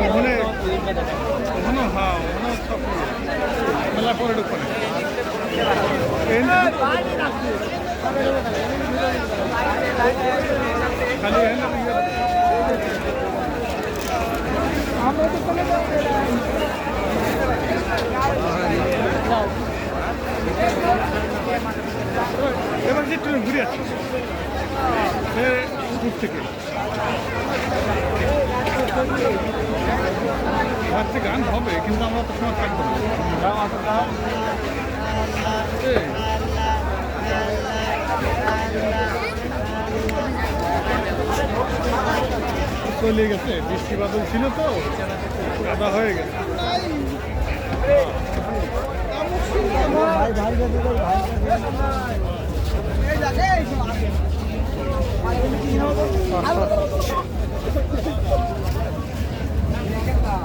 ওখানে ওখানে হ্যাঁ ওখানে সব মেলা পরে ঢুকবে খালি এবার যে ট্রেন ঘুরে আসছে দূর থেকে ভাবছি গান হবে কিন্তু আমরা তো সময় থাকবো চলে গেছে বৃষ্টি বাদল ছিল তো কাদা হয়ে গেছে ভাই